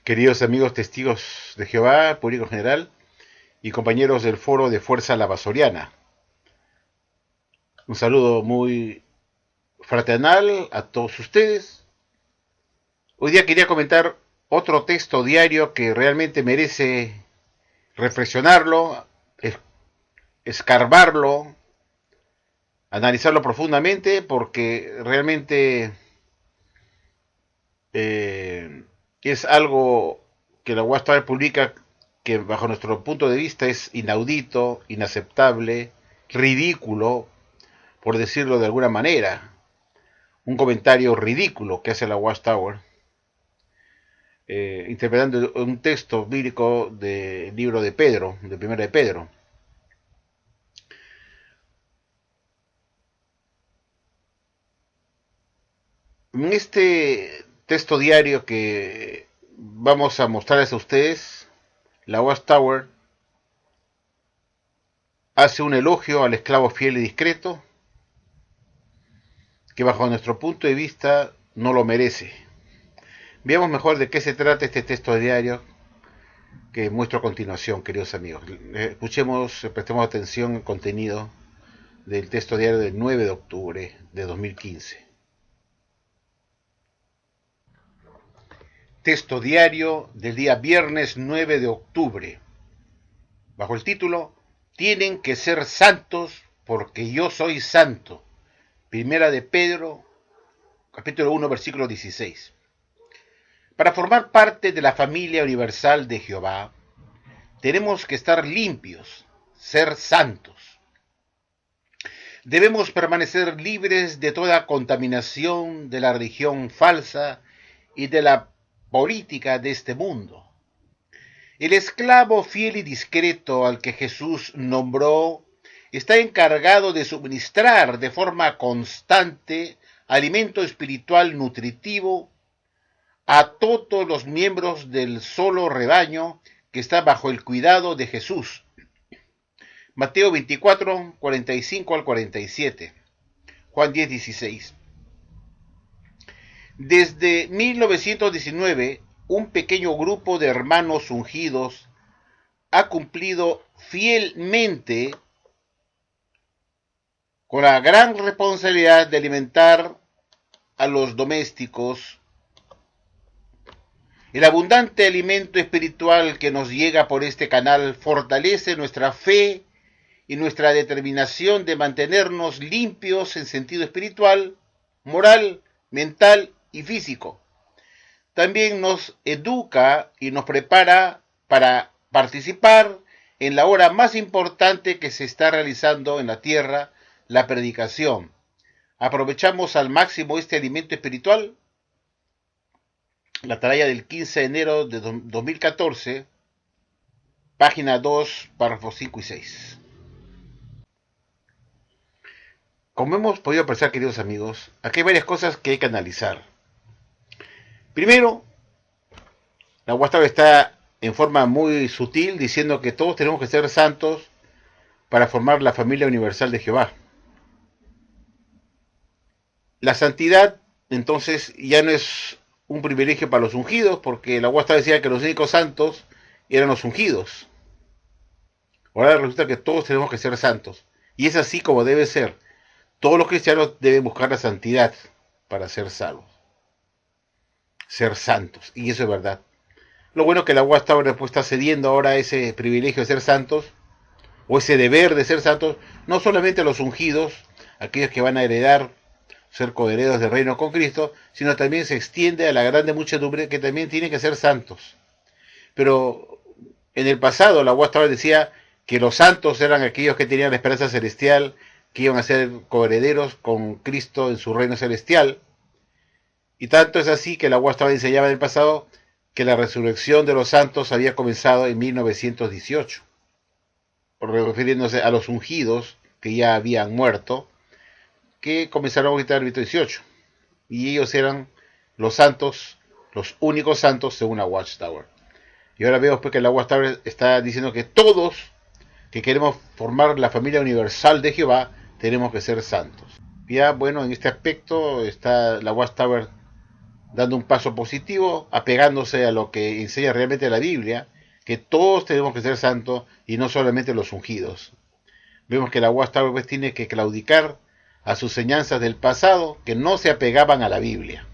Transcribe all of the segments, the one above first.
Queridos amigos testigos de Jehová, público general y compañeros del foro de Fuerza Lavasoriana, un saludo muy fraternal a todos ustedes. Hoy día quería comentar otro texto diario que realmente merece reflexionarlo, escarbarlo, analizarlo profundamente, porque realmente es algo que la UASTAR publica que bajo nuestro punto de vista es inaudito, inaceptable, ridículo, por decirlo de alguna manera. Un comentario ridículo que hace la Watchtower, interpretando un texto bíblico del libro de Pedro, de Primera de Pedro. En este texto diario que vamos a mostrarles a ustedes, la Watchtower hace un elogio al esclavo fiel y discreto, que bajo nuestro punto de vista no lo merece. Veamos mejor de qué se trata este texto diario que muestro a continuación, queridos amigos. Escuchemos, prestemos atención al contenido del texto diario del 9 de octubre de 2015. Texto diario del día viernes 9 de octubre, bajo el título Tienen que ser santos porque yo soy santo. Primera de Pedro, capítulo 1, versículo 16. Para formar parte de la familia universal de Jehová, tenemos que estar limpios, ser santos. Debemos permanecer libres de toda contaminación de la religión falsa y de la política de este mundo. El esclavo fiel y discreto al que Jesús nombró está encargado de suministrar de forma constante alimento espiritual nutritivo a todos los miembros del solo rebaño que está bajo el cuidado de Jesús. Mateo 24, 45 al 47, Juan 10, 16. Desde 1919, un pequeño grupo de hermanos ungidos ha cumplido fielmente con la gran responsabilidad de alimentar a los domésticos. El abundante alimento espiritual que nos llega por este canal fortalece nuestra fe y nuestra determinación de mantenernos limpios en sentido espiritual, moral, mental y físico. También nos educa y nos prepara para participar en la hora más importante que se está realizando en la tierra, la predicación. ¿Aprovechamos al máximo este alimento espiritual? La atalaya del 15 de enero de 2014, página 2, párrafos 5 y 6. Como hemos podido apreciar, queridos amigos, aquí hay varias cosas que hay que analizar. Primero, la Watchtower está en forma muy sutil diciendo que todos tenemos que ser santos para formar la familia universal de Jehová. La santidad, entonces, ya no es un privilegio para los ungidos, porque la Watchtower decía que los únicos santos eran los ungidos. Ahora resulta que todos tenemos que ser santos. Y es así como debe ser. Todos los cristianos deben buscar la santidad para ser salvos. Ser santos. Y eso es verdad. Lo bueno es que la Watchtower después está cediendo ahora ese privilegio de ser santos, o ese deber de ser santos, no solamente a los ungidos, aquellos que van a heredar, ser coherederos del reino con Cristo, sino también se extiende a la grande muchedumbre que también tienen que ser santos. Pero en el pasado la Watchtower decía que los santos eran aquellos que tenían la esperanza celestial, que iban a ser coherederos con Cristo en su reino celestial. Y tanto es así que la Watchtower enseñaba en el pasado que la resurrección de los santos había comenzado en 1918, refiriéndose a los ungidos que ya habían muerto, que comenzaron a gritar en 1918. Y ellos eran los santos, los únicos santos según la Watchtower. Y ahora vemos pues que la Watchtower está diciendo que todos que queremos formar la familia universal de Jehová tenemos que ser santos. Ya, bueno, en este aspecto está la Watchtower dando un paso positivo, apegándose a lo que enseña realmente la Biblia, que todos tenemos que ser santos y no solamente los ungidos. Vemos que la Watchtower pues tiene que claudicar a sus enseñanzas del pasado que no se apegaban a la Biblia.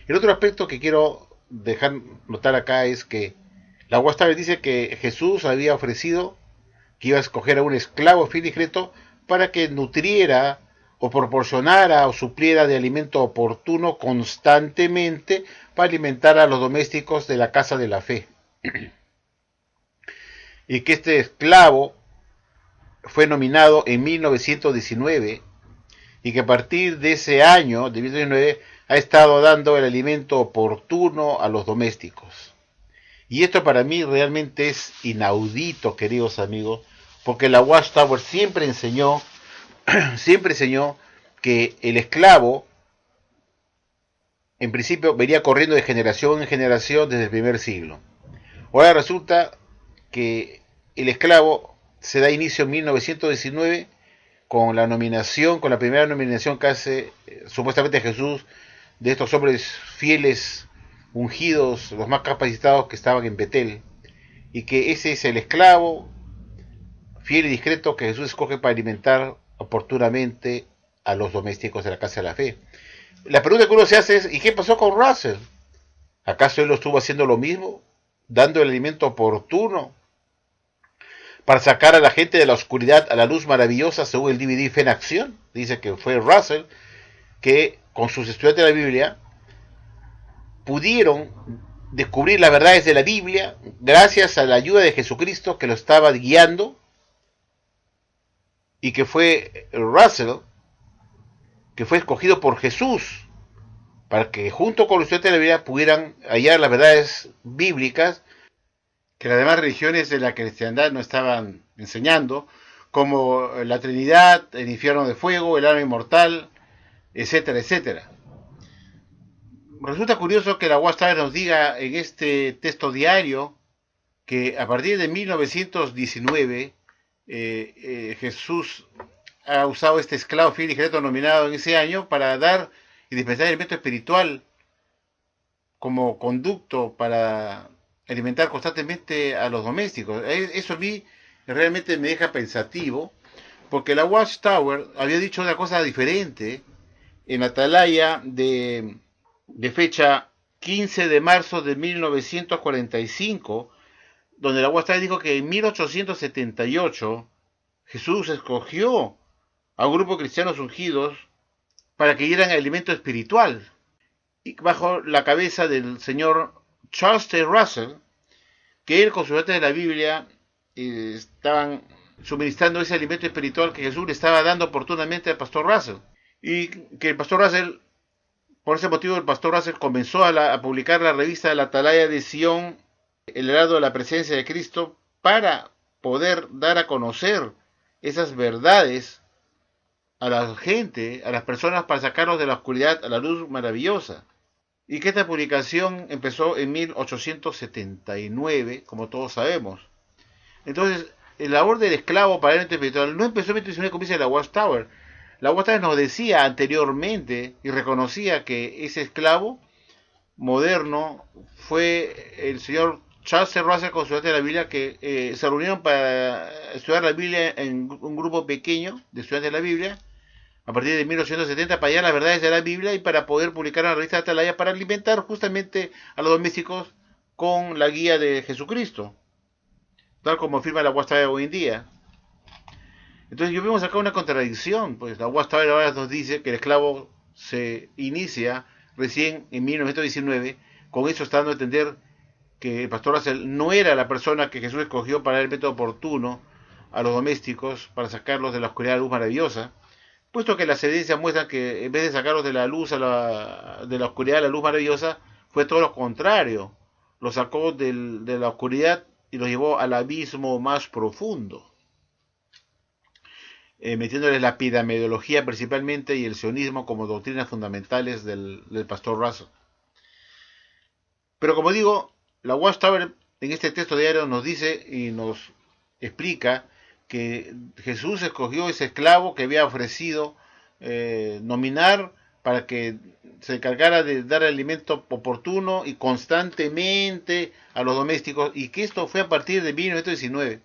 El otro aspecto que quiero dejar notar acá es que la Watchtower dice que Jesús había ofrecido que iba a escoger a un esclavo fiel y discreto para que nutriera o proporcionara o supliera de alimento oportuno constantemente para alimentar a los domésticos de la casa de la fe. Y que este esclavo fue nominado en 1919 y que a partir de ese año, de 1919, ha estado dando el alimento oportuno a los domésticos. Y esto para mí realmente es inaudito, queridos amigos, porque la Watchtower siempre enseñó que el esclavo, en principio, venía corriendo de generación en generación desde el primer siglo. Ahora resulta que el esclavo se da inicio en 1919 con la nominación, con la primera nominación que hace supuestamente Jesús de estos hombres fieles, ungidos, los más capacitados que estaban en Betel, y que ese es el esclavo fiel y discreto que Jesús escoge para alimentar oportunamente a los domésticos de la casa de la fe. La pregunta que uno se hace es, ¿y qué pasó con Russell? ¿Acaso él lo estuvo haciendo lo mismo? Dando el alimento oportuno para sacar a la gente de la oscuridad a la luz maravillosa, según el DVD Fe en Acción. Dice que fue Russell que con sus estudiantes de la Biblia pudieron descubrir las verdades de la Biblia gracias a la ayuda de Jesucristo que lo estaba guiando, y que fue Russell que fue escogido por Jesús para que junto con los estudiantes de la Biblia pudieran hallar las verdades bíblicas que las demás religiones de la cristiandad no estaban enseñando, como la Trinidad, el infierno de fuego, el alma inmortal, etcétera, etcétera. Resulta curioso que la Watchtower nos diga en este texto diario que a partir de 1919 Jesús ha usado este esclavo fiel y secreto nominado en ese año para dar y dispensar alimento espiritual como conducto para alimentar constantemente a los domésticos. Eso a mí realmente me deja pensativo, porque la Watchtower había dicho una cosa diferente en la atalaya de fecha 15 de marzo de 1945, donde la Watchtower dijo que en 1878 Jesús escogió a un grupo de cristianos ungidos para que dieran alimento espiritual, y bajo la cabeza del señor Charles T. Russell, que él con sus estudiantes de la Biblia estaban suministrando ese alimento espiritual que Jesús le estaba dando oportunamente al pastor Russell. Y que el pastor Russell, por ese motivo, el pastor Russell comenzó a publicar la revista La Atalaya de Sion, el heraldo de la presencia de Cristo, para poder dar a conocer esas verdades a la gente, a las personas, para sacarlos de la oscuridad a la luz maravillosa. Y que esta publicación empezó en 1879, como todos sabemos. Entonces, la labor del esclavo para el ente espiritual no empezó en 1919, como dice la Watchtower. La Watchtower nos decía anteriormente y reconocía que ese esclavo moderno fue el señor Charles C. Russell con su estudiante de la Biblia, que se reunieron para estudiar la Biblia en un grupo pequeño de estudiantes de la Biblia a partir de 1870 para hallar las verdades de la Biblia y para poder publicar una revista de Atalaya para alimentar justamente a los domésticos con la guía de Jesucristo, tal como afirma la Watchtower hoy en día. Entonces vemos acá una contradicción, pues la Watchtower ahora nos dice que el esclavo se inicia recién en 1919, con eso está dando a entender que el pastor Russell no era la persona que Jesús escogió para el método oportuno a los domésticos, para sacarlos de la oscuridad a la luz maravillosa, puesto que las evidencias muestran que en vez de sacarlos de la luz de la oscuridad a la luz maravillosa, fue todo lo contrario. Los sacó de la oscuridad y los llevó al abismo más profundo, metiéndoles la piramidología principalmente y el sionismo como doctrinas fundamentales del pastor Russell. Pero como digo, la Watchtower en este texto diario nos dice y nos explica que Jesús escogió ese esclavo que había ofrecido nominar para que se encargara de dar alimento oportuno y constantemente a los domésticos, y que esto fue a partir de 1919.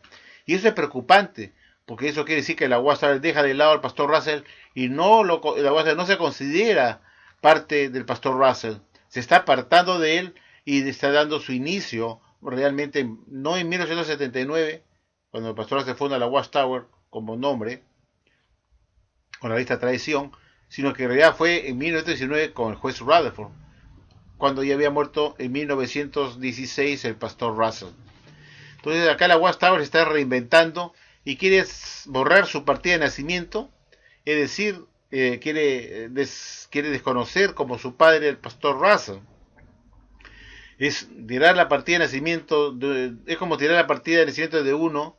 Y eso es preocupante, porque eso quiere decir que la Watchtower deja de lado al pastor Russell y la Watchtower no se considera parte del pastor Russell. Se está apartando de él y está dando su inicio realmente no en 1879, cuando el pastor Russell funda la Watchtower como nombre, con la lista tradición, sino que en realidad fue en 1919 con el juez Rutherford, cuando ya había muerto en 1916 el pastor Russell. Entonces acá la Watchtower se está reinventando y quiere borrar su partida de nacimiento, es decir, quiere desconocer como su padre el pastor Russell. Es tirar la partida de nacimiento, es como tirar la partida de nacimiento de uno,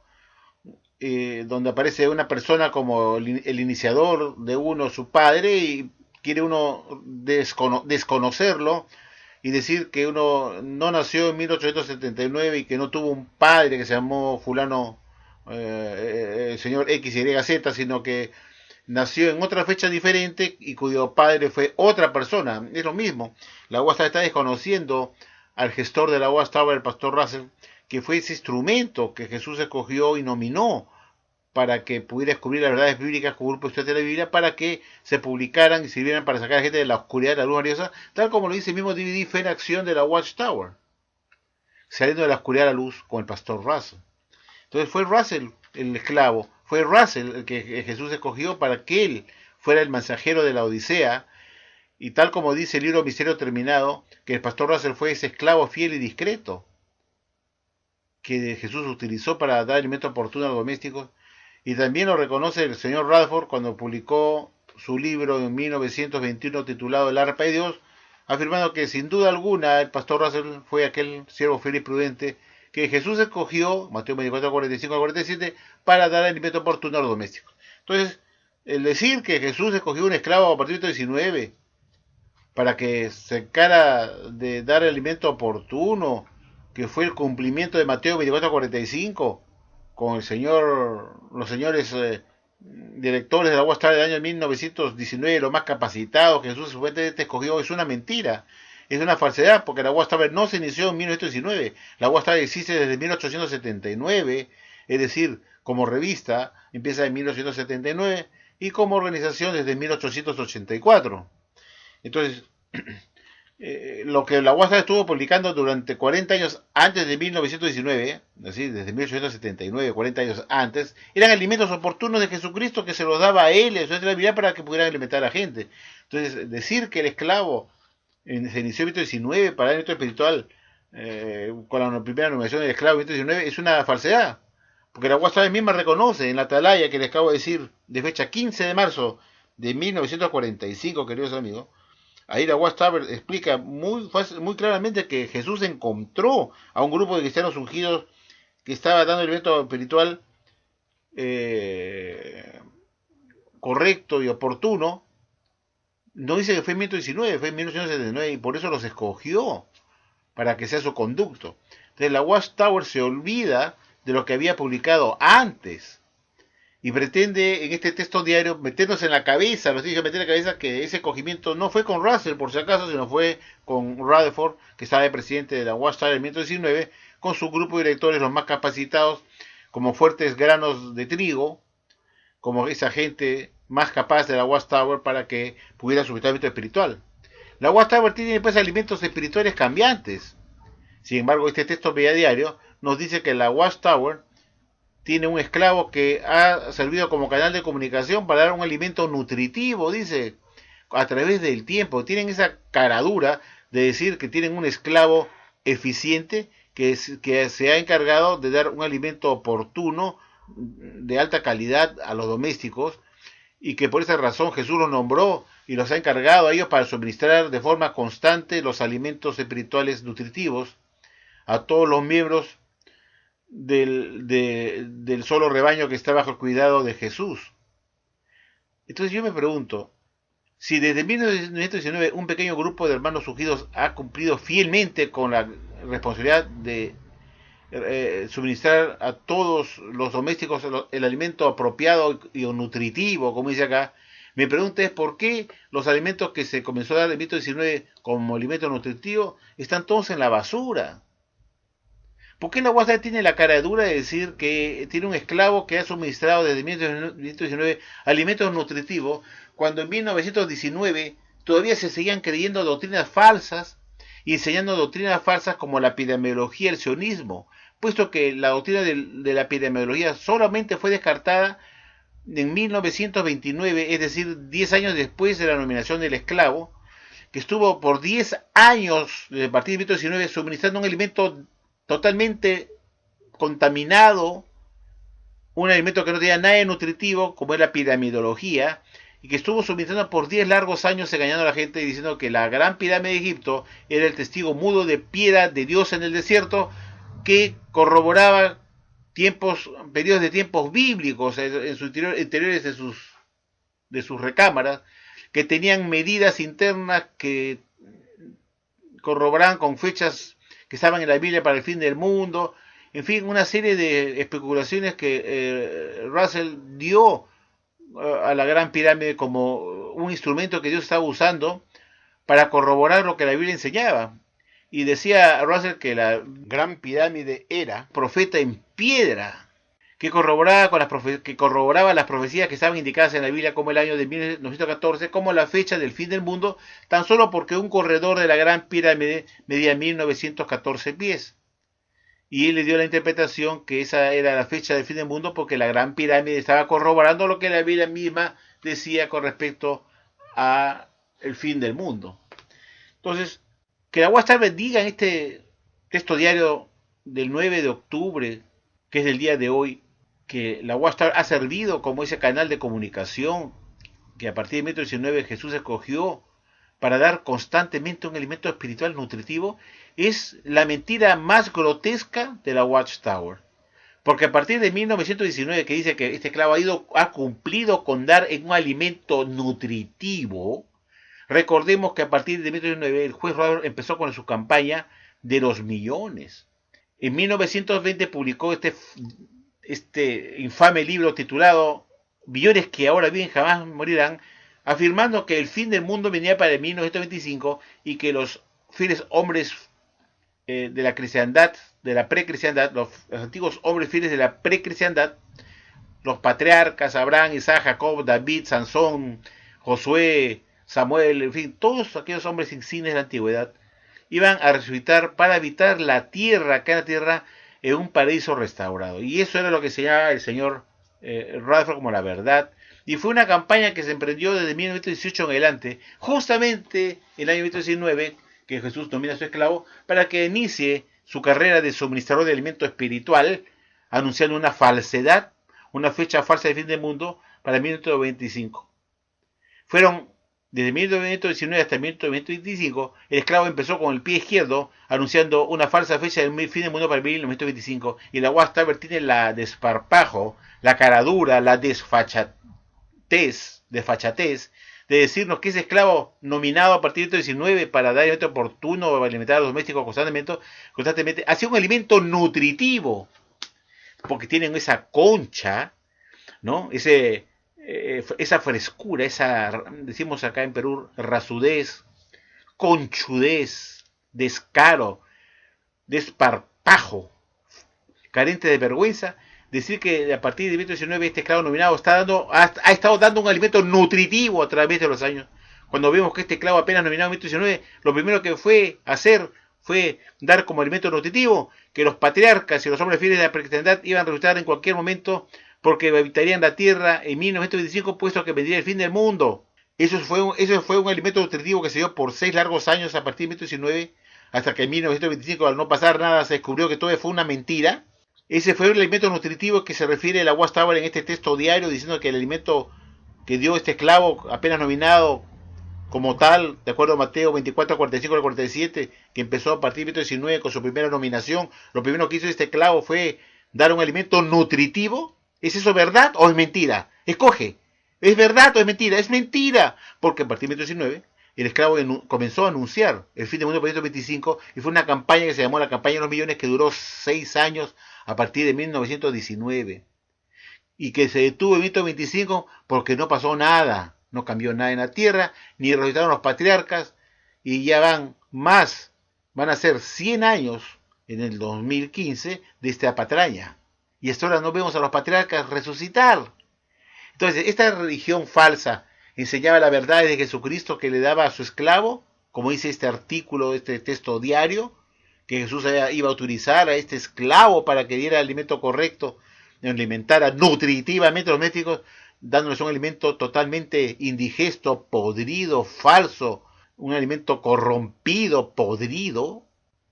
donde aparece una persona como el iniciador de uno, su padre, y quiere uno desconocerlo y decir que uno no nació en 1879 y que no tuvo un padre que se llamó fulano, el señor X, Y, Z, sino que nació en otra fecha diferente y cuyo padre fue otra persona. Es lo mismo. La Watchtower está desconociendo al gestor de la Watchtower, el pastor Russell, que fue ese instrumento que Jesús escogió y nominó para que pudiera descubrir las verdades bíblicas con grupo de estudiantes de la Biblia, para que se publicaran y sirvieran para sacar a la gente de la oscuridad de la luz gloriosa, tal como lo dice el mismo DVD Fe en Acción de la Watchtower, saliendo de la oscuridad a la luz con el pastor Russell. Entonces fue Russell el esclavo, fue Russell el que Jesús escogió para que él fuera el mensajero de la Odisea, y tal como dice el libro Misterio Terminado, que el pastor Russell fue ese esclavo fiel y discreto que Jesús utilizó para dar alimento oportuno a los domésticos. Y también lo reconoce el señor Rutherford cuando publicó su libro en 1921 titulado El arpa de Dios, afirmando que sin duda alguna el pastor Russell fue aquel siervo fiel y prudente que Jesús escogió, Mateo 24, 45 a 47, para dar alimento oportuno a los domésticos. Entonces, el decir que Jesús escogió un esclavo a partir de 19 para que se encara de dar alimento oportuno, que fue el cumplimiento de Mateo 24 a 45, con los señores directores de la Watchtower del año 1919, los más capacitados que Jesús supuestamente escogió, es una mentira, es una falsedad, porque la Watchtower no se inició en 1919, la Watchtower existe desde 1879, es decir, como revista empieza en 1879 y como organización desde 1884. Entonces, lo que la Watchtower estuvo publicando durante 40 años antes de 1919, así, desde 1879, 40 años antes, eran alimentos oportunos de Jesucristo que se los daba a él, eso es la Biblia, para que pudieran alimentar a la gente. Entonces, decir que el esclavo se inició en 1919 para el alimento espiritual, con la primera nominación del esclavo en 1919, es una falsedad. Porque la Watchtower misma reconoce en la atalaya que les acabo de decir, de fecha 15 de marzo de 1945, queridos amigos. Ahí la Watchtower explica muy claramente que Jesús encontró a un grupo de cristianos ungidos que estaba dando el alimento espiritual correcto y oportuno. No dice que fue en 1919, fue en 1979, y por eso los escogió para que sea su conducto. Entonces la Watchtower se olvida de lo que había publicado antes y pretende en este texto diario meternos en la cabeza, nos dice meter en la cabeza que ese escogimiento no fue con Russell por si acaso, sino fue con Rutherford, que estaba de presidente de la Watchtower en 1919, con su grupo de directores los más capacitados, como fuertes granos de trigo, como esa gente más capaz de la Watchtower para que pudiera su alimento espiritual. La Watchtower tiene pues alimentos espirituales cambiantes. Sin embargo, este texto diario nos dice que la Watchtower tiene un esclavo que ha servido como canal de comunicación para dar un alimento nutritivo, dice, a través del tiempo. Tienen esa caradura de decir que tienen un esclavo eficiente que se ha encargado de dar un alimento oportuno, de alta calidad a los domésticos, y que por esa razón Jesús los nombró y los ha encargado a ellos para suministrar de forma constante los alimentos espirituales nutritivos a todos los miembros del solo rebaño que está bajo el cuidado de Jesús. Entonces yo me pregunto, si desde 1919 un pequeño grupo de hermanos ungidos ha cumplido fielmente con la responsabilidad de suministrar a todos los domésticos el alimento apropiado y nutritivo, como dice acá, Mi pregunta es por qué los alimentos que se comenzó a dar en 1919 como alimento nutritivo están todos en la basura. ¿Por qué la UASD tiene la cara dura de decir que tiene un esclavo que ha suministrado desde 1919 alimentos nutritivos, cuando en 1919 todavía se seguían creyendo doctrinas falsas y enseñando doctrinas falsas como la epidemiología y el sionismo, puesto que la doctrina de la epidemiología solamente fue descartada en 1929, es decir, 10 años después de la nominación del esclavo, que estuvo por 10 años, a partir de 1919, suministrando un alimento totalmente contaminado, un alimento que no tenía nada de nutritivo, como es la piramidología, y que estuvo suministrando por 10 largos años engañando a la gente diciendo que la gran pirámide de Egipto era el testigo mudo de piedra de Dios en el desierto, que corroboraba periodos de tiempos bíblicos en sus interiores de sus recámaras, que tenían medidas internas que corroboraban con fechas que estaban en la Biblia para el fin del mundo, en fin, una serie de especulaciones que Russell dio a la Gran Pirámide como un instrumento que Dios estaba usando para corroborar lo que la Biblia enseñaba. Y decía Russell que la Gran Pirámide era profeta en piedra, que corroboraba las profecías que estaban indicadas en la Biblia, como el año de 1914, como la fecha del fin del mundo, tan solo porque un corredor de la Gran Pirámide medía 1914 pies. Y él le dio la interpretación que esa era la fecha del fin del mundo porque la Gran Pirámide estaba corroborando lo que la Biblia misma decía con respecto a el fin del mundo. Entonces, que la UAST bendiga en este texto diario del 9 de octubre, que es el día de hoy, que la UAST ha servido como ese canal de comunicación que a partir de 1919 Jesús escogió para dar constantemente un alimento espiritual nutritivo, es la mentira más grotesca de la Watchtower. Porque a partir de 1919, que dice que este esclavo ha cumplido con dar en un alimento nutritivo, recordemos que a partir de 1919 el juez Roberts empezó con su campaña de los millones. En 1920 publicó este infame libro titulado Billones que ahora viven jamás morirán, afirmando que el fin del mundo venía para el 1925 y que los fieles hombres de la cristiandad, de la precristiandad, los antiguos hombres fieles de la precristiandad, los patriarcas, Abraham, Isaac, Jacob, David, Sansón, Josué, Samuel, en fin, todos aquellos hombres insignes de la antigüedad, iban a resucitar para habitar la tierra, acá en la tierra, en un paraíso restaurado. Y eso era lo que señalaba el señor Rutherford como la verdad. Y fue una campaña que se emprendió desde 1918 en adelante, justamente en el año 1919, que Jesús nomina a su esclavo, para que inicie su carrera de suministrador de alimento espiritual, anunciando una falsedad, una fecha falsa de fin del mundo para 1925. Fueron desde 1919 hasta 1925, el esclavo empezó con el pie izquierdo, anunciando una falsa fecha del fin del mundo para 1925, y la Watchtower tiene la desparpajo, la caradura, la desfachatez de decirnos que ese esclavo nominado a partir de 19 para dar alimento oportuno para alimentar a los domésticos constantemente hacía un alimento nutritivo, porque tienen esa concha, ¿no? Esa frescura, esa, decimos acá en Perú, rasudez, conchudez, descaro, desparpajo, carente de vergüenza, decir que a partir de 1919 este esclavo nominado ha estado dando un alimento nutritivo a través de los años. Cuando vemos que este esclavo apenas nominado en 1919, lo primero que fue hacer fue dar como alimento nutritivo que los patriarcas y los hombres fieles de la cristiandad iban a resucitar en cualquier momento porque habitarían la tierra en 1925, puesto que vendría el fin del mundo. Eso fue un alimento nutritivo que se dio por 6 largos años a partir de 1919, hasta que en 1925, al no pasar nada, se descubrió que todo fue una mentira. Ese fue el alimento nutritivo que se refiere a la Watchtower en este texto diario, diciendo que el alimento que dio este esclavo apenas nominado como tal, de acuerdo a Mateo 24, 45 al 47, que empezó a partir de 1919 con su primera nominación, lo primero que hizo este esclavo fue dar un alimento nutritivo. ¿Es eso verdad o es mentira? Escoge. ¿Es verdad o es mentira? Es mentira. Porque a partir de 1919 el esclavo comenzó a anunciar el fin del mundo por 1925 y fue una campaña que se llamó la campaña de los millones, que duró 6 años a partir de 1919 y que se detuvo en 1925 porque no pasó nada. no cambió nada en la tierra, ni resucitaron los patriarcas, y ya van a ser 100 años en el 2015 de esta patraña. Y hasta ahora no vemos a los patriarcas resucitar. Entonces, esta religión falsa enseñaba la verdad de Jesucristo que le daba a su esclavo, como dice este artículo, este texto diario, que Jesús iba a utilizar a este esclavo para que diera el alimento correcto, alimentara nutritivamente a los médicos, dándoles un alimento totalmente indigesto, podrido, falso, un alimento corrompido, podrido,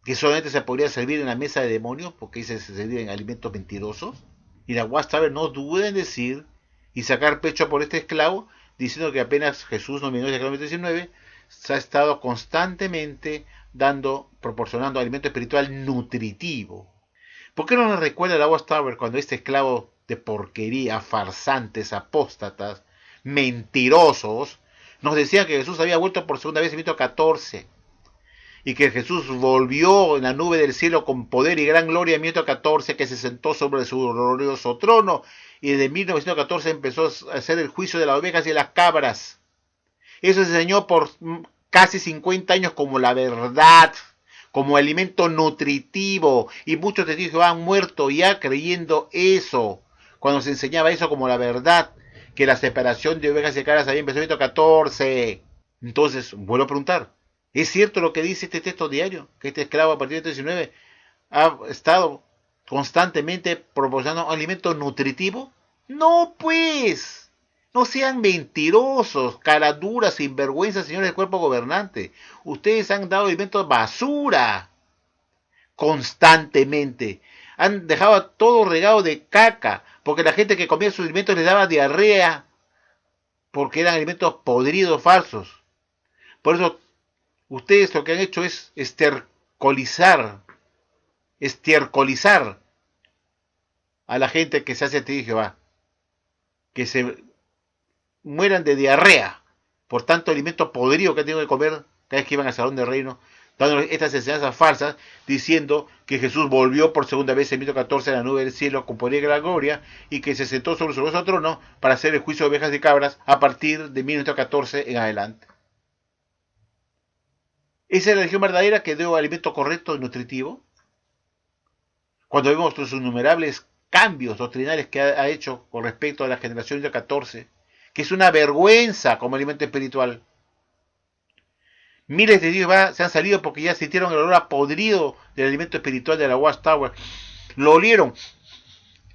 que solamente se podría servir en la mesa de demonios, porque ahí se servían alimentos mentirosos. Y la Watchtower no duda en decir y sacar pecho por este esclavo, diciendo que apenas Jesús no vino en el siglo XIX, se ha estado constantemente proporcionando alimento espiritual nutritivo. ¿Por qué no nos recuerda la Watchtower cuando este esclavo de porquería, farsantes, apóstatas, mentirosos, nos decía que Jesús había vuelto por segunda vez en 14 y que Jesús volvió en la nube del cielo con poder y gran gloria en 14, que se sentó sobre su glorioso trono y desde 1914 empezó a hacer el juicio de las ovejas y de las cabras? Eso se enseñó por casi 50 años como la verdad, como alimento nutritivo, y muchos de Dios han muerto ya creyendo eso, cuando se enseñaba eso como la verdad, que la separación de ovejas y cabras había empezado en 14. Entonces, vuelvo a preguntar, ¿es cierto lo que dice este texto diario? Que este esclavo a partir de 19 ha estado constantemente proporcionando alimento nutritivo. No, pues, no sean mentirosos, caraduras, sinvergüenzas, señores del cuerpo gobernante. Ustedes han dado alimentos basura constantemente. Han dejado todo regado de caca, porque la gente que comía sus alimentos les daba diarrea, porque eran alimentos podridos, falsos. Por eso, ustedes lo que han hecho es estercolizar a la gente que se hace testigo de Jehová, que se mueran de diarrea por tanto alimento podrido que han tenido que comer cada vez que iban al salón del reino, dándoles estas enseñanzas falsas, diciendo que Jesús volvió por segunda vez en 14 en la nube del cielo con poder y gran gloria, y que se sentó sobre su glorioso trono para hacer el juicio de ovejas y cabras a partir de 1914 en adelante. ¿Esa es la religión verdadera que dio alimento correcto y nutritivo? Cuando vemos los innumerables cambios doctrinales que ha hecho con respecto a la generación de 14, que es una vergüenza como alimento espiritual. Miles de Dios se han salido porque ya sintieron el olor a podrido del alimento espiritual de la Watchtower. Lo olieron,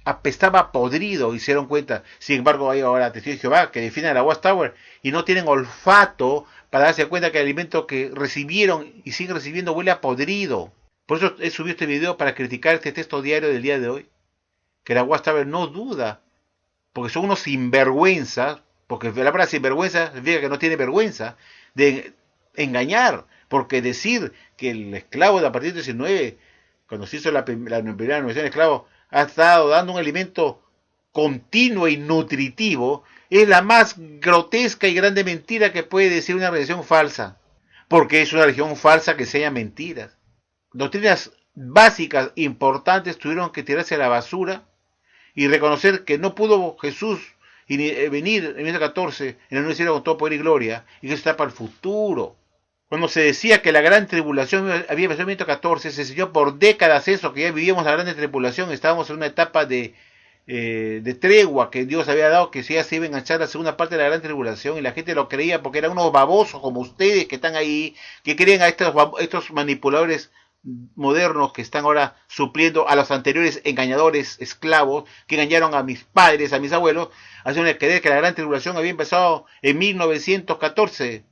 apestaba podrido y se dieron cuenta. Sin embargo, hay ahora testigos de Jehová que defienden a la Watchtower y no tienen olfato para darse cuenta que el alimento que recibieron y siguen recibiendo huele a podrido. Por eso he subido este video para criticar este texto diario del día de hoy. Que la Watchtower no duda, porque son unos sinvergüenzas, porque la palabra sinvergüenza significa que no tiene vergüenza, de engañar, porque decir que el esclavo de a partir de 19, cuando se hizo la primera nuevelación del esclavo, ha estado dando un alimento continuo y nutritivo, es la más grotesca y grande mentira que puede decir una religión falsa, porque es una religión falsa que enseña mentiras. Doctrinas básicas, importantes, tuvieron que tirarse a la basura y reconocer que no pudo Jesús venir en 1914 en el cielo con todo poder y gloria, y que eso está para el futuro. Cuando se decía que la gran tribulación había empezado en 1914, se enseñó por décadas eso, que ya vivíamos la gran tribulación, estábamos en una etapa de tregua que Dios había dado, que ya se iba a enganchar la segunda parte de la gran tribulación, y la gente lo creía porque eran unos babosos como ustedes que están ahí, que creen a estos manipuladores modernos que están ahora supliendo a los anteriores engañadores esclavos que engañaron a mis padres, a mis abuelos, haciendo creer que la gran tribulación había empezado en 1914,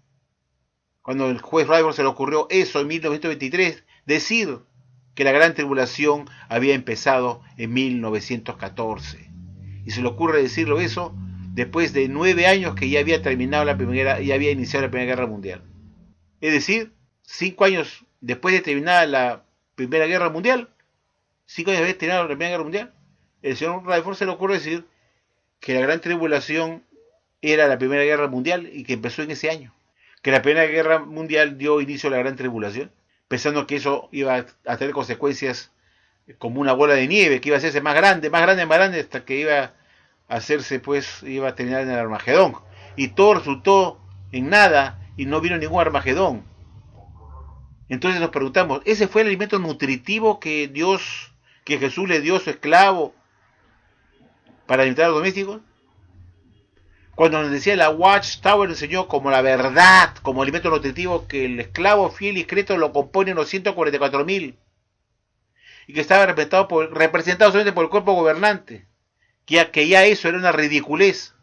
cuando el juez Rayburn se le ocurrió eso en 1923, decir que la gran tribulación había empezado en 1914, y se le ocurre decirlo eso después de 9 años que ya había terminado ya había iniciado la Primera Guerra Mundial, es decir, 5 años después de terminar la Primera Guerra Mundial, 5 años después de terminar la Primera Guerra Mundial, el señor Rayford se le ocurre decir que la gran tribulación era la Primera Guerra Mundial y que empezó en ese año. Que la Primera Guerra Mundial dio inicio a la gran tribulación, pensando que eso iba a tener consecuencias como una bola de nieve, que iba a hacerse más grande, hasta que iba a hacerse, pues, iba a terminar en el Armagedón. y todo resultó en nada y no vino ningún Armagedón. Entonces nos preguntamos, ¿ese fue el alimento nutritivo que Jesús le dio a su esclavo para alimentar a los domésticos? Cuando nos decía la Watchtower enseñó como la verdad, como alimento nutritivo, que el esclavo fiel y discreto lo componen los 144.000 y que estaba representado solamente por el cuerpo gobernante, que ya eso era una ridiculez.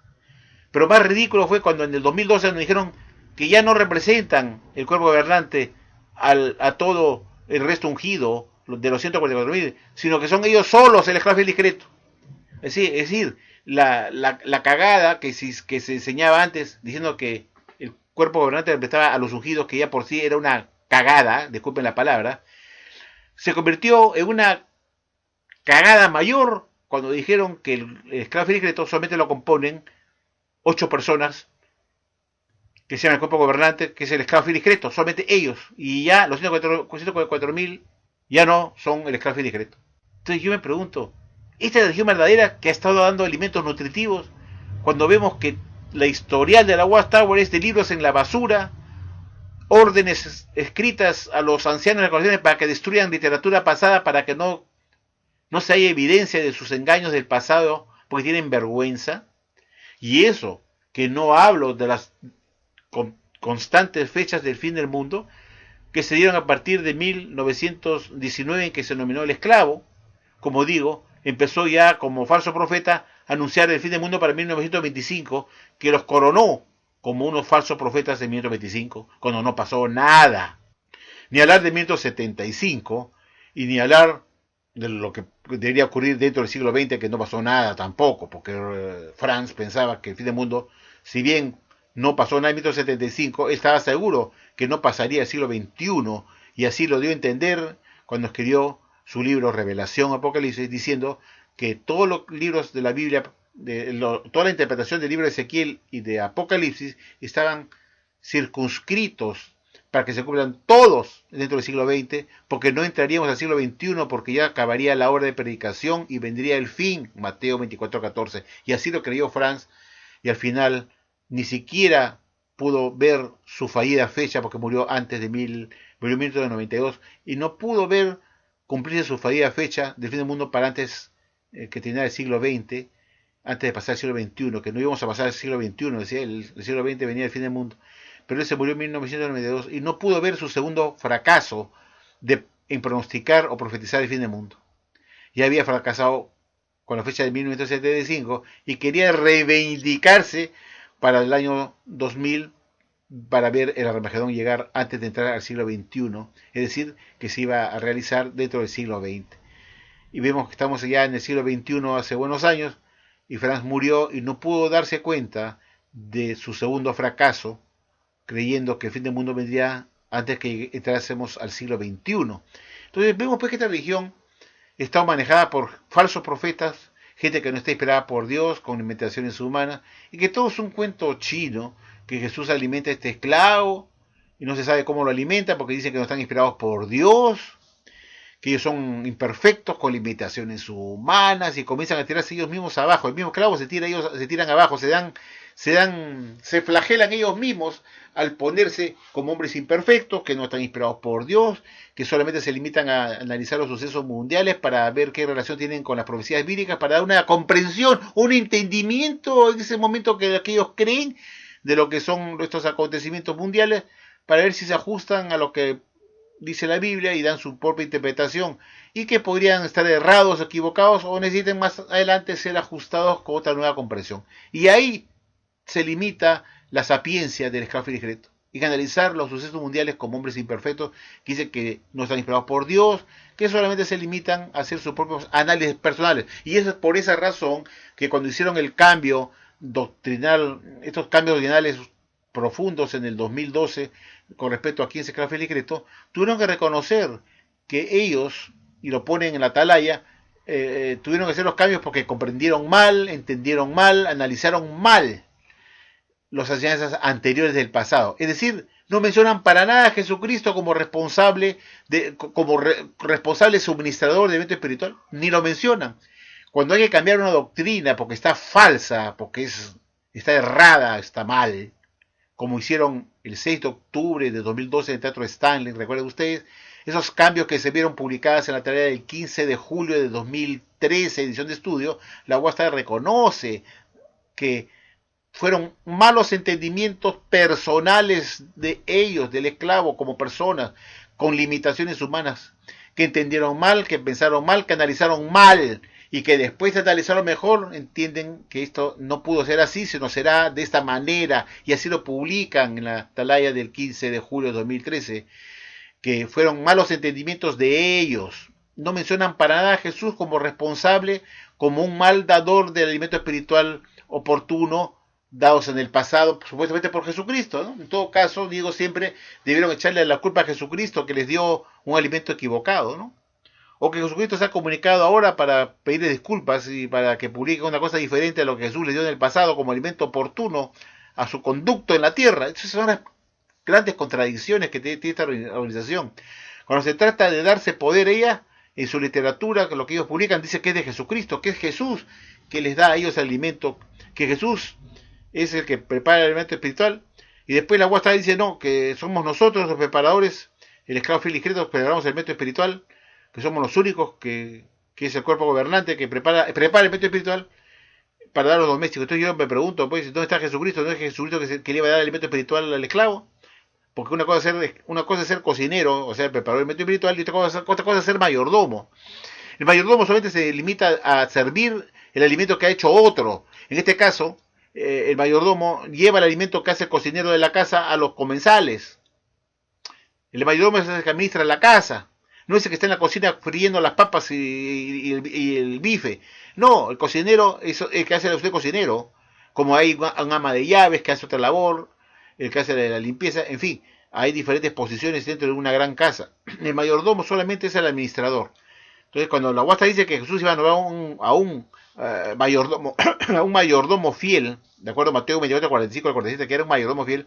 Pero más ridículo fue cuando en el 2012 nos dijeron que ya no representan el cuerpo gobernante a todo el resto ungido de los 144.000, sino que son ellos solos el esclavo fiel discreto. Es decir, la cagada que se enseñaba antes, diciendo que el cuerpo gobernante representaba a los ungidos, que ya por sí era una cagada, disculpen la palabra, se convirtió en una cagada mayor cuando dijeron que el esclavo fiel discreto solamente lo componen 8 personas que sean el cuerpo gobernante, que es el esclavo fiel discreto, solamente ellos, y ya los 144.000 ya no son el esclavo fiel discreto. Entonces yo me pregunto, ¿esta es la religión verdadera que ha estado dando alimentos nutritivos? Cuando vemos que la historial de la Watchtower es de libros en la basura, órdenes escritas a los ancianos de las colecciones para que destruyan literatura pasada, para que no se haya evidencia de sus engaños del pasado, porque tienen vergüenza. Y eso, que no hablo de las constantes fechas del fin del mundo, que se dieron a partir de 1919, en que se nominó el esclavo, como digo, empezó ya como falso profeta a anunciar el fin del mundo para 1925, que los coronó como unos falsos profetas de 1925, cuando no pasó nada. Ni hablar de 1975, y ni hablar de lo que debería ocurrir dentro del siglo XX, que no pasó nada tampoco, porque Franz pensaba que el fin del mundo, si bien no pasó nada en 1975, él estaba seguro que no pasaría el siglo XXI, y así lo dio a entender cuando escribió su libro Revelación Apocalipsis, diciendo que todos los libros de la Biblia, toda la interpretación del libro de Ezequiel y de Apocalipsis estaban circunscritos para que se cumplan todos dentro del siglo XX, porque no entraríamos al siglo XXI, porque ya acabaría la hora de predicación y vendría el fin, Mateo 24:14. Y así lo creyó Franz, y al final ni siquiera pudo ver su fallida fecha, porque murió antes de 1992, y no pudo ver cumplirse su fallida fecha del fin del mundo para antes que terminara el siglo XX, antes de pasar al siglo XXI, que no íbamos a pasar al siglo XXI, decía el siglo XX venía el fin del mundo. Pero él se murió en 1992 y no pudo ver su segundo fracaso en pronosticar o profetizar el fin del mundo. Ya había fracasado con la fecha de 1975 y quería reivindicarse para el año 2000 para ver el Armagedón llegar antes de entrar al siglo XXI, es decir, que se iba a realizar dentro del siglo XX. Y vemos que estamos ya en el siglo XXI hace buenos años, y Franz murió y no pudo darse cuenta de su segundo fracaso, creyendo que el fin del mundo vendría antes que entrásemos al siglo XXI. Entonces vemos pues que esta religión está manejada por falsos profetas, gente que no está inspirada por Dios, con inventaciones humanas, y que todo es un cuento chino, que Jesús alimenta a este esclavo, y no se sabe cómo lo alimenta, porque dicen que no están inspirados por Dios, que ellos son imperfectos, con limitaciones humanas, y comienzan a tirarse ellos mismos abajo. El mismo esclavo se tiran abajo, se flagelan ellos mismos al ponerse como hombres imperfectos, que no están inspirados por Dios, que solamente se limitan a analizar los sucesos mundiales para ver qué relación tienen con las profecías bíblicas, para dar una comprensión, un entendimiento en ese momento que ellos creen de lo que son estos acontecimientos mundiales, para ver si se ajustan a lo que dice la Biblia y dan su propia interpretación, y que podrían estar errados, equivocados, o necesiten más adelante ser ajustados con otra nueva comprensión. Y ahí se limita la sapiencia del esclavo discreto, y analizar los sucesos mundiales como hombres imperfectos, que dicen que no están inspirados por Dios, que solamente se limitan a hacer sus propios análisis personales. Y es por esa razón que cuando hicieron el cambio doctrinal, estos cambios doctrinales profundos en el 2012, con respecto a quién se esclavo discreto, tuvieron que reconocer que ellos, y lo ponen en la atalaya, tuvieron que hacer los cambios porque comprendieron mal, entendieron mal, analizaron mal las enseñanzas anteriores del pasado. Es decir, no mencionan para nada a Jesucristo como responsable responsable suministrador de evento espiritual, ni lo mencionan. Cuando hay que cambiar una doctrina porque está falsa, porque es está errada, está mal, como hicieron el 6 de octubre de 2012 en el Teatro Stanley, recuerden ustedes, esos cambios que se vieron publicados en la tarea del 15 de julio de 2013, edición de estudio, la UASTA reconoce que fueron malos entendimientos personales de ellos, del esclavo, como personas con limitaciones humanas, que entendieron mal, que pensaron mal, que analizaron mal, y que después de analizarlo mejor entienden que esto no pudo ser así, sino será de esta manera, y así lo publican en la atalaya del 15 de julio de 2013, que fueron malos entendimientos de ellos. No mencionan para nada a Jesús como responsable, como un mal dador del alimento espiritual oportuno, dados en el pasado, supuestamente por Jesucristo, ¿no? En todo caso, digo siempre, debieron echarle la culpa a Jesucristo que les dio un alimento equivocado, ¿no? O que Jesucristo se ha comunicado ahora para pedirle disculpas y para que publique una cosa diferente a lo que Jesús le dio en el pasado como alimento oportuno a su conducto en la tierra. Esas son las grandes contradicciones que tiene esta organización. Cuando se trata de darse poder, ella, en su literatura, lo que ellos publican, dice que es de Jesucristo, que es Jesús que les da a ellos el alimento, que Jesús es el que prepara el alimento espiritual, y después la UASTA dice no, que somos nosotros los preparadores, el esclavo fiel y discreto, preparamos el alimento espiritual, que somos los únicos que es el cuerpo gobernante que prepara el alimento espiritual para dar a los domésticos. Entonces yo me pregunto, pues, ¿dónde está Jesucristo? ¿No es Jesucristo que le iba a dar el alimento espiritual al esclavo? Porque una cosa es ser cocinero, o sea, el preparador del alimento espiritual, y otra cosa es ser mayordomo. El mayordomo solamente se limita a servir el alimento que ha hecho otro. En este caso, el mayordomo lleva el alimento que hace el cocinero de la casa a los comensales. El mayordomo es el que administra la casa. No es el que está en la cocina friendo las papas y el bife. No, el cocinero es el que hace usted cocinero. Como hay un ama de llaves que hace otra labor, el que hace la limpieza, en fin, hay diferentes posiciones dentro de una gran casa. El mayordomo solamente es el administrador. Entonces, cuando la UASTA dice que Jesús iba a nombrar a un mayordomo, a un mayordomo fiel, de acuerdo a Mateo 28, 45 al 47, que era un mayordomo fiel,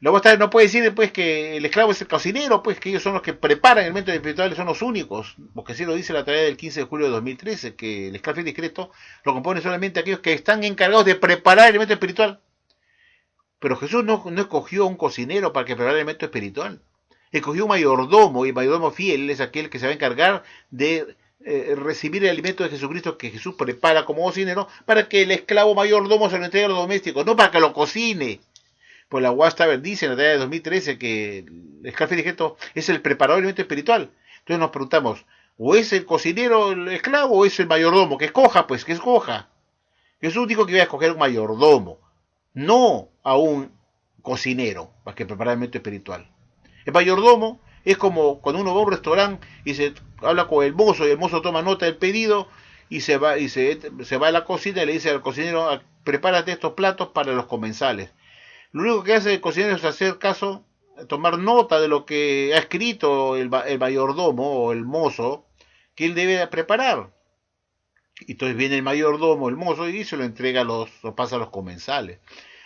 la UASTA no puede decir pues que el esclavo es el cocinero, pues que ellos son los que preparan el alimento espiritual, son los únicos, porque así lo dice la tarea del 15 de julio de 2013, que el esclavo fiel discreto lo compone solamente aquellos que están encargados de preparar el alimento espiritual. Pero Jesús no escogió un cocinero para que prepare el alimento espiritual. Escogió un mayordomo, y el mayordomo fiel es aquel que se va a encargar de recibir el alimento de Jesucristo que Jesús prepara como cocinero para que el esclavo mayordomo se lo entregue a los domésticos, no para que lo cocine. Pues la Wastaber dice en la tarea de 2013 que el esclavo discreto es el preparador del alimento espiritual. Entonces nos preguntamos, ¿o es el cocinero el esclavo o es el mayordomo? Que escoja, pues, que escoja. Jesús dijo que iba a escoger un mayordomo, no a un cocinero para que prepare el alimento espiritual. El mayordomo es como cuando uno va a un restaurante y se habla con el mozo y el mozo toma nota del pedido y se va a la cocina y le dice al cocinero, prepárate estos platos para los comensales. Lo único que hace el cocinero es hacer caso, tomar nota de lo que ha escrito el mayordomo o el mozo que él debe preparar. Y entonces viene el mayordomo, el mozo, y se lo entrega lo pasa a los comensales.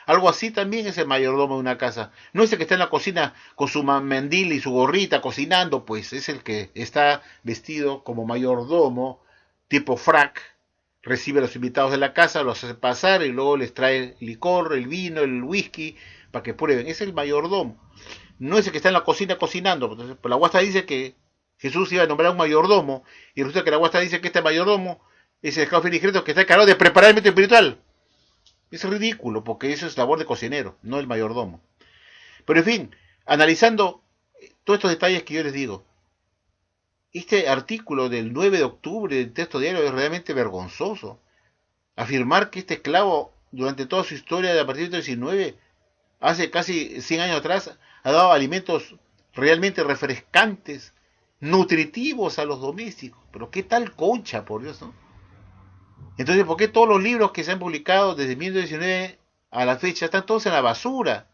Algo así también es el mayordomo de una casa. No es el que está en la cocina con su mandil y su gorrita cocinando, pues es el que está vestido como mayordomo, tipo frac, recibe a los invitados de la casa, los hace pasar y luego les trae el licor, el vino, el whisky, para que prueben. Es el mayordomo. No es el que está en la cocina cocinando. Entonces, pues la Guasta dice que Jesús iba a nombrar un mayordomo, y resulta que la Guasta dice que este mayordomo es el esclavo fiel que está encargado de preparar el alimento espiritual. Es ridículo, porque eso es labor de cocinero, no el mayordomo. Pero en fin, analizando todos estos detalles que yo les digo, este artículo del 9 de octubre del texto diario es realmente vergonzoso. Afirmar que este esclavo, durante toda su historia, de a partir del 19, hace casi 100 años atrás, ha dado alimentos realmente refrescantes, nutritivos a los domésticos. Pero qué tal concha, por Dios, ¿no? Entonces, ¿por qué todos los libros que se han publicado desde 1919 a la fecha están todos en la basura?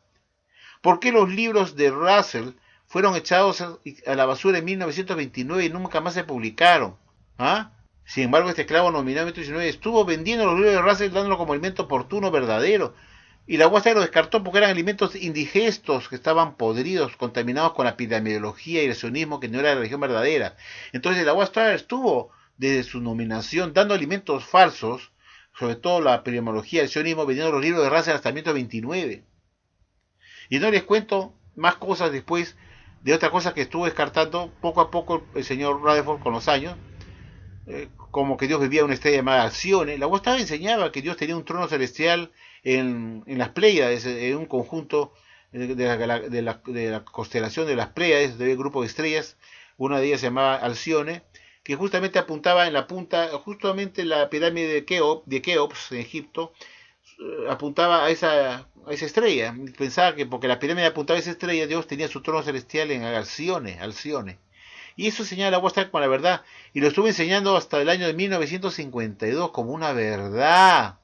¿Por qué los libros de Russell fueron echados a la basura en 1929 y nunca más se publicaron? ¿Ah? Sin embargo, este esclavo nominado en 1919 estuvo vendiendo los libros de Russell dándolo como alimento oportuno verdadero. Y la UASTA lo descartó porque eran alimentos indigestos que estaban podridos, contaminados con la epidemiología y el sionismo que no era la religión verdadera. Entonces la UASTA estuvo desde su nominación dando alimentos falsos, sobre todo la epistemología del sionismo, vendiendo los libros de Russell hasta 1929. Y no les cuento más cosas después de otras cosas que estuvo descartando poco a poco el señor Rutherford con los años, como que Dios vivía en una estrella llamada Alcione. La voz estaba enseñaba que Dios tenía un trono celestial en las Pléyades, en un conjunto de la constelación de las Pléyades, de un grupo de estrellas. Una de ellas se llamaba Alcione, que justamente apuntaba en la punta, justamente la pirámide de Keops en Egipto, apuntaba a esa estrella. Pensaba que porque la pirámide apuntaba a esa estrella, Dios tenía su trono celestial en Alcione. Y eso señala la vuestra con la verdad. Y lo estuve enseñando hasta el año de 1952 como una verdad.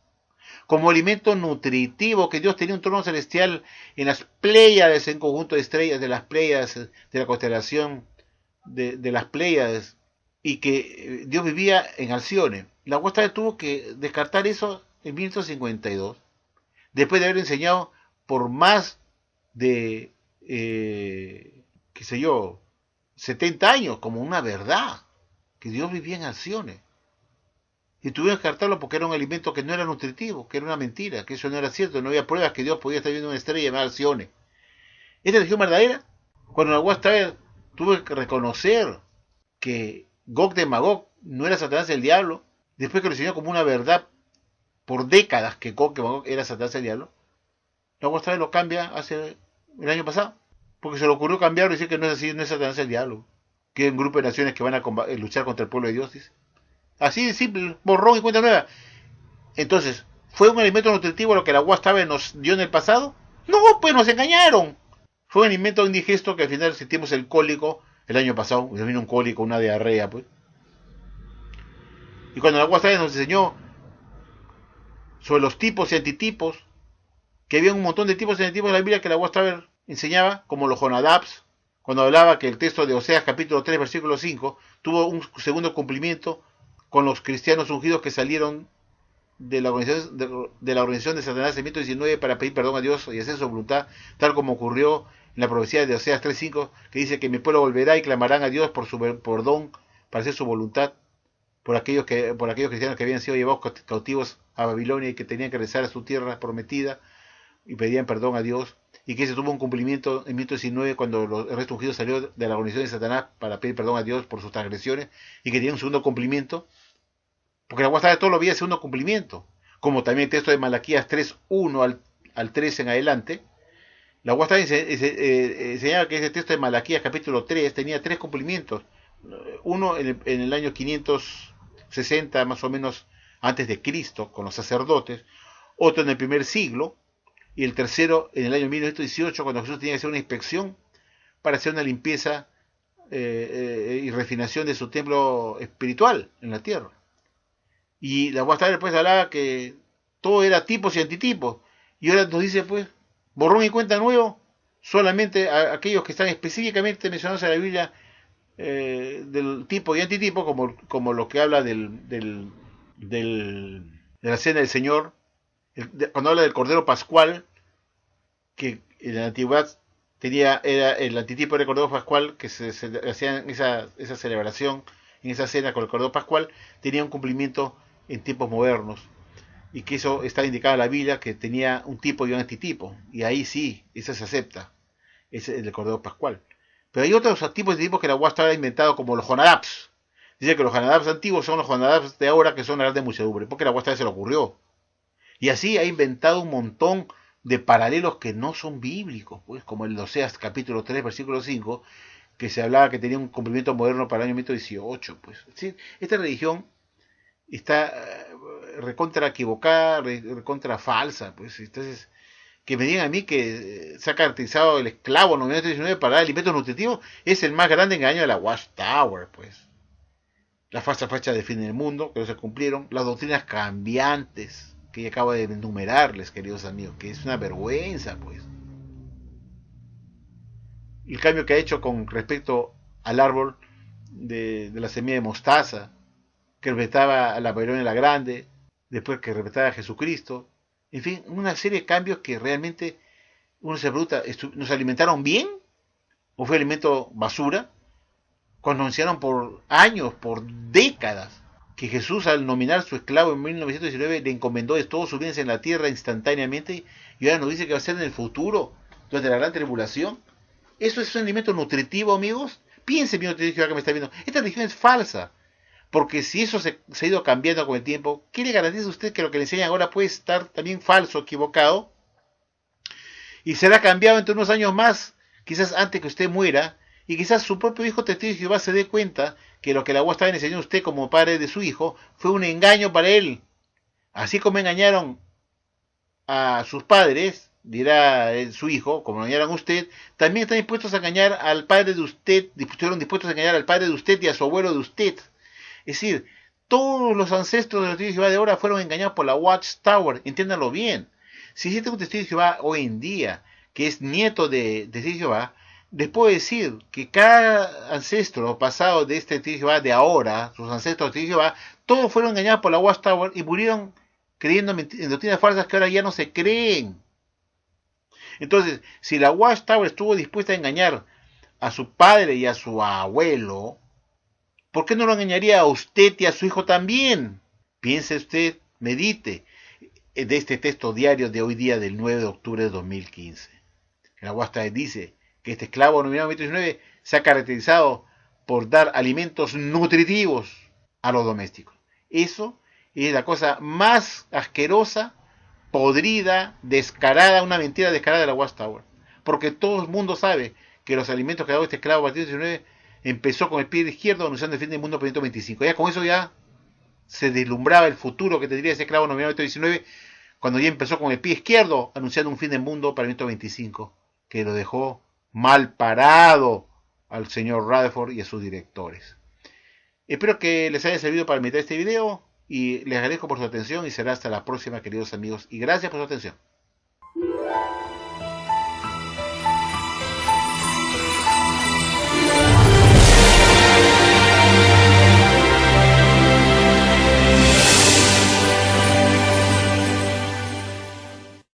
Como alimento nutritivo, que Dios tenía un trono celestial en las Pléyades, en conjunto de estrellas de las Pléyades, de la constelación de las Pléyades, y que Dios vivía en Alcione. La vuestra tuvo que descartar eso en 1952, después de haber enseñado por más de, qué sé yo, 70 años, como una verdad, que Dios vivía en Alcione. Y tuvieron que descartarlo porque era un alimento que no era nutritivo, que era una mentira, que eso no era cierto, no había pruebas que Dios podía estar viendo una estrella llamada Alcione. ¿Esta religión verdadera? Cuando la Watchtower tuve que reconocer que Gog de Magog no era Satanás el diablo, después que lo enseñó como una verdad por décadas que Gog de Magog era Satanás el diablo, la Watchtower lo cambia hace el año pasado, porque se le ocurrió cambiarlo y decir que no es así, no es Satanás el diablo, que es un grupo de naciones que van a luchar contra el pueblo de Dios, dice. Así de simple, borrón y cuenta nueva. Entonces, ¿fue un alimento nutritivo lo que la Watchtower nos dio en el pasado? No, pues nos engañaron. Fue un alimento indigesto que al final sentimos el cólico el año pasado. Nos vino un cólico, una diarrea, pues. Y cuando la Watchtower nos enseñó sobre los tipos y antitipos, que había un montón de tipos y antitipos en la Biblia que la Watchtower enseñaba, como los Jonadabs, cuando hablaba que el texto de Oseas capítulo 3 versículo 5 tuvo un segundo cumplimiento con los cristianos ungidos que salieron de la organización de Satanás en 19 para pedir perdón a Dios y hacer su voluntad, tal como ocurrió en la profecía de Oseas 3.5, que dice que mi pueblo volverá y clamarán a Dios por su perdón, para hacer su voluntad, por aquellos cristianos que habían sido llevados cautivos a Babilonia y que tenían que regresar a su tierra prometida y pedían perdón a Dios, y que se tuvo un cumplimiento en 19 cuando el resto ungido salió de la organización de Satanás para pedir perdón a Dios por sus transgresiones, y que tenía un segundo cumplimiento, porque la Guasada de todo lo había segundo cumplimiento, como también el texto de Malaquías 3.1 al 3 en adelante. La Guasada enseñaba que ese texto de Malaquías capítulo 3 tenía tres cumplimientos, uno en el año 560 más o menos antes de Cristo con los sacerdotes, otro en el primer siglo, y el tercero en el año 1918 cuando Jesús tenía que hacer una inspección para hacer una limpieza y refinación de su templo espiritual en la tierra. Y la Guastada después hablaba que todo era tipos y antitipos, y ahora nos dice pues borrón y cuenta nuevo, solamente a aquellos que están específicamente mencionados en la Biblia, del tipo y antitipo, como lo que habla de la cena del Señor, cuando habla del Cordero Pascual, que en la antigüedad era el antitipo del Cordero Pascual, que se hacía esa celebración, en esa cena con el Cordero Pascual, tenía un cumplimiento en tiempos modernos, y que eso está indicado en la Biblia, que tenía un tipo y un antitipo, y ahí sí, eso se acepta, es el Cordero Pascual. Pero hay otros tipos de tipos que la Guastada ha inventado, como los Jonadabs. Dice que los Jonadabs antiguos son los Jonadabs de ahora, que son la de muchedumbre, porque la Guastada se le ocurrió. Y así ha inventado un montón de paralelos que no son bíblicos, pues, como el Oseas capítulo 3, versículo 5, que se hablaba que tenía un cumplimiento moderno para el año 1918. Pues. ¿Sí? Esta religión está recontra equivocada, recontra falsa. Pues. Entonces, que me digan a mí que se ha caracterizado el esclavo en 1919 para dar alimentos nutritivos, es el más grande engaño de la Watchtower, pues. Las falsas fechas de fin del mundo, que no se cumplieron, las doctrinas cambiantes, que acabo de enumerarles, queridos amigos, que es una vergüenza, pues. El cambio que ha hecho con respecto al árbol de la semilla de mostaza, que respetaba a la Babilonia la Grande, después que respetaba a Jesucristo, en fin, una serie de cambios que realmente uno se pregunta, ¿nos alimentaron bien? ¿O fue alimento basura? Cuando nos enseñaron por años, por décadas, que Jesús al nominar su esclavo en 1919 le encomendó de todos sus bienes en la tierra instantáneamente y ahora nos dice que va a ser en el futuro, durante la gran tribulación. ¿Eso es un alimento nutritivo, amigos? Piense, mi que me está viendo. Esta religión es falsa. Porque si eso se ha ido cambiando con el tiempo, ¿qué le garantiza a usted que lo que le enseñan ahora puede estar también falso, equivocado? Y será cambiado entre unos años más, quizás antes que usted muera, y quizás su propio hijo testigo de Jehová se dé cuenta que lo que la UA estaba enseñando a usted como padre de su hijo fue un engaño para él. Así como engañaron a sus padres, dirá su hijo, como lo engañaron a usted, también están dispuestos a engañar al padre de usted, estuvieron dispuestos a engañar al padre de usted y a su abuelo de usted. Es decir, todos los ancestros de los testigos de Jehová de ahora fueron engañados por la Watchtower, entiéndanlo bien. Si existe un testigo de Jehová hoy en día, que es nieto de testigo de Jehová, les puedo decir que cada ancestro pasado de este testigo de Jehová de ahora, sus ancestros de testigo de Jehová, todos fueron engañados por la Watchtower y murieron creyendo en doctrinas falsas que ahora ya no se creen. Entonces, si la Watchtower estuvo dispuesta a engañar a su padre y a su abuelo, ¿por qué no lo engañaría a usted y a su hijo también? Piense usted, medite de este texto diario de hoy día del 9 de octubre de 2015. La Watchtower dice que este esclavo nominado 19 se ha caracterizado por dar alimentos nutritivos a los domésticos. Eso es la cosa más asquerosa, podrida, descarada, una mentira descarada de la Watchtower. Porque todo el mundo sabe que los alimentos que ha dado este esclavo a partir de 19 empezó con el pie izquierdo anunciando el fin del mundo por 125. Ya con eso ya se deslumbraba el futuro que tendría ese esclavo nominado 19 cuando ya empezó con el pie izquierdo anunciando un fin del mundo para el 125, que lo dejó mal parado al señor Rutherford y a sus directores. Espero que les haya servido para meditar este video y les agradezco por su atención y será hasta la próxima, queridos amigos, y gracias por su atención.